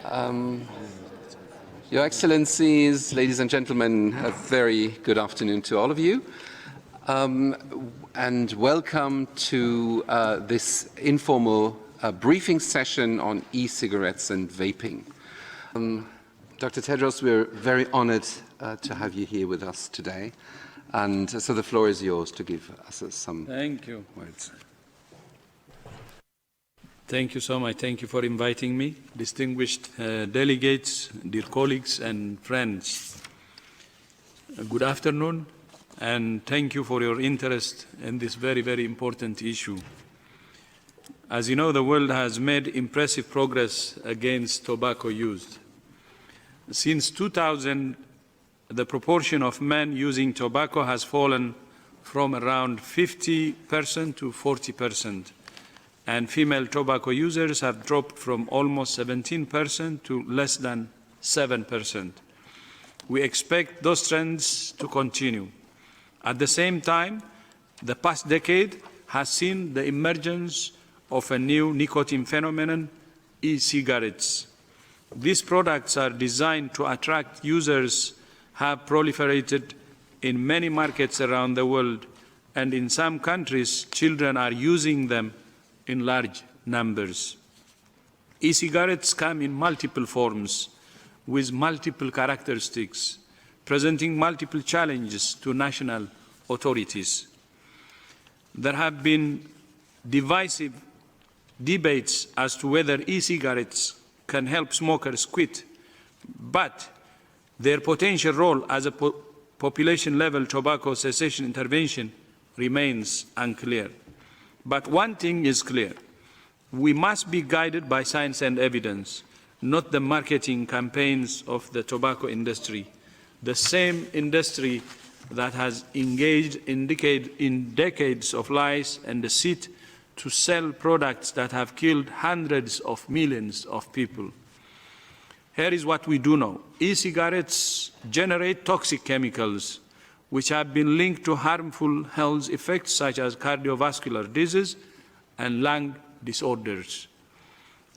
Your Excellencies, ladies and gentlemen, a very good afternoon to all of you. And welcome to this informal briefing session on e-cigarettes and vaping. Dr. Tedros, we're very honored to have you here with us today. And so the floor is yours to give us some words. Thank you so much. Thank you for inviting me. Distinguished delegates, dear colleagues and friends, good afternoon, and thank you for your interest in this very, very important issue. As you know, the world has made impressive progress against tobacco use. Since 2000, the proportion of men using tobacco has fallen from around 50% to 40%. And female tobacco users have dropped from almost 17% to less than 7%. We expect those trends to continue. At the same time, the past decade has seen the emergence of a new nicotine phenomenon, e-cigarettes. These products are designed to attract users, have proliferated in many markets around the world, and in some countries, children are using them in large numbers. E-cigarettes come in multiple forms with multiple characteristics, presenting multiple challenges to national authorities. There have been divisive debates as to whether e-cigarettes can help smokers quit, but their potential role as a population-level tobacco cessation intervention remains unclear. But one thing is clear. We must be guided by science and evidence, not the marketing campaigns of the tobacco industry, the same industry that has engaged in decades of lies and deceit to sell products that have killed hundreds of millions of people. Here is what we do know. E-cigarettes generate toxic chemicals which have been linked to harmful health effects such as cardiovascular disease and lung disorders.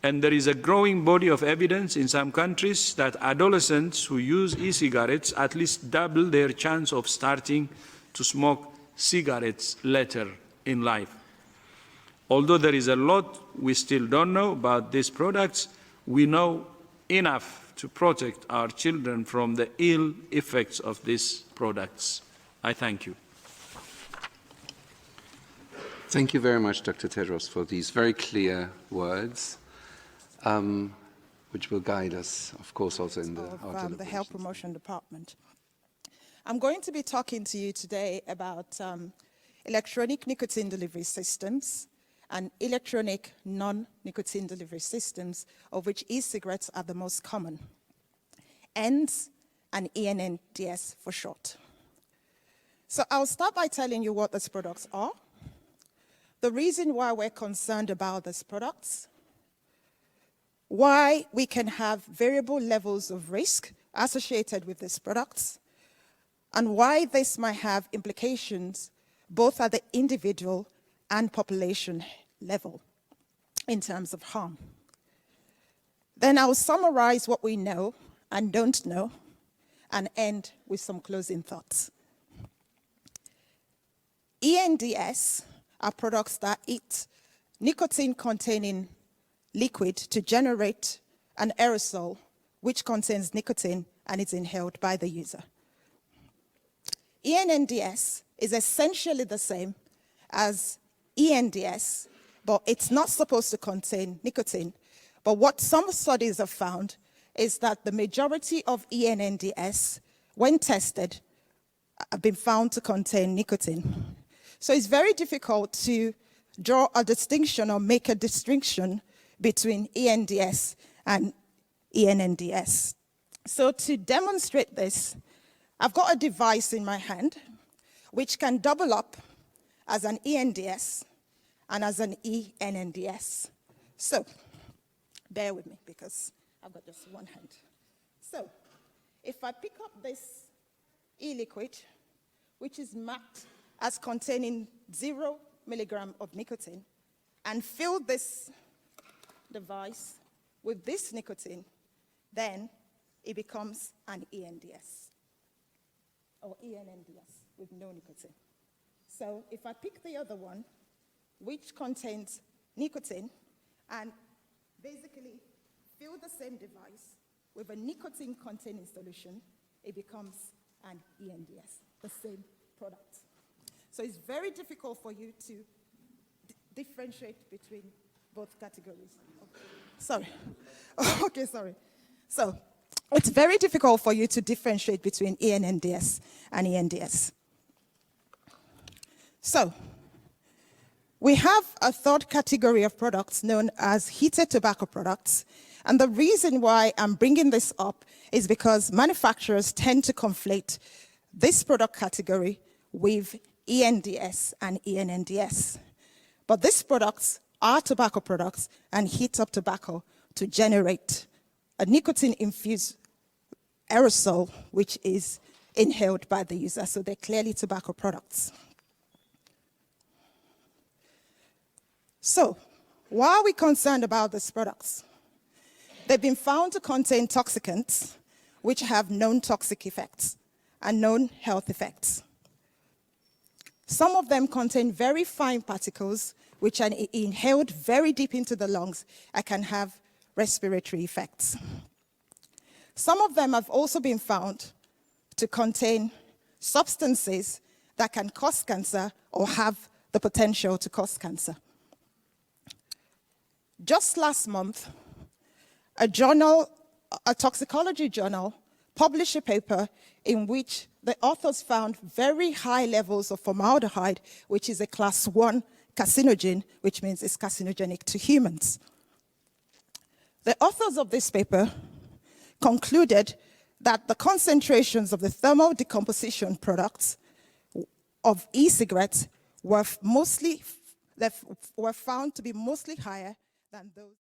And there is a growing body of evidence in some countries that adolescents who use e-cigarettes at least double their chance of starting to smoke cigarettes later in life. Although there is a lot we still don't know about these products, we know enough to protect our children from the ill effects of these products. I thank you. Thank you very much, Dr. Tedros, for these very clear words, which will guide us, of course, also in the Health Promotion Department. I'm going to be talking to you today about electronic nicotine delivery systems and electronic non-nicotine delivery systems, of which e-cigarettes are the most common, ENDS and ENNDS for short. So I'll start by telling you what these products are, the reason why we're concerned about these products, why we can have variable levels of risk associated with these products, and why this might have implications both at the individual and population level in terms of harm. Then I'll summarize what we know and don't know and end with some closing thoughts. ENDS are products that eat nicotine-containing liquid to generate an aerosol which contains nicotine and is inhaled by the user. ENNDS is essentially the same as ENDS, but it's not supposed to contain nicotine. But what some studies have found is that the majority of ENNDS, when tested, have been found to contain nicotine. So it's very difficult to draw a distinction or make a distinction between ENDS and ENNDS. So to demonstrate this, I've got a device in my hand which can double up as an ENDS and as an ENNDS. So bear with me because I've got just one hand. So if I pick up this e-liquid, which is marked as containing 0 milligram of nicotine, and fill this device with this nicotine, then it becomes an ENDS or ENNDS with no nicotine. So if I pick the other one, which contains nicotine, and basically fill the same device with a nicotine-containing solution, it becomes an ENDS, the same product. So it's very difficult for you to differentiate between both categories. Sorry. Okay, sorry. So it's very difficult for you to differentiate between ENNDS and ENDS. So we have a third category of products known as heated tobacco products. And the reason why I'm bringing this up is because manufacturers tend to conflate this product category with ENDS and ENNDS. But these products are tobacco products and heat up tobacco to generate a nicotine-infused aerosol, which is inhaled by the user. So they're clearly tobacco products. So why are we concerned about these products? They've been found to contain toxicants, which have known toxic effects and known health effects. Some of them contain very fine particles, which are inhaled very deep into the lungs and can have respiratory effects. Some of them have also been found to contain substances that can cause cancer or have the potential to cause cancer. Just last month, a toxicology journal, published a paper in which the authors found very high levels of formaldehyde, which is a class 1 carcinogen, which means it's carcinogenic to humans. The authors of this paper concluded that the concentrations of the thermal decomposition products of e-cigarettes were found to be mostly higher than those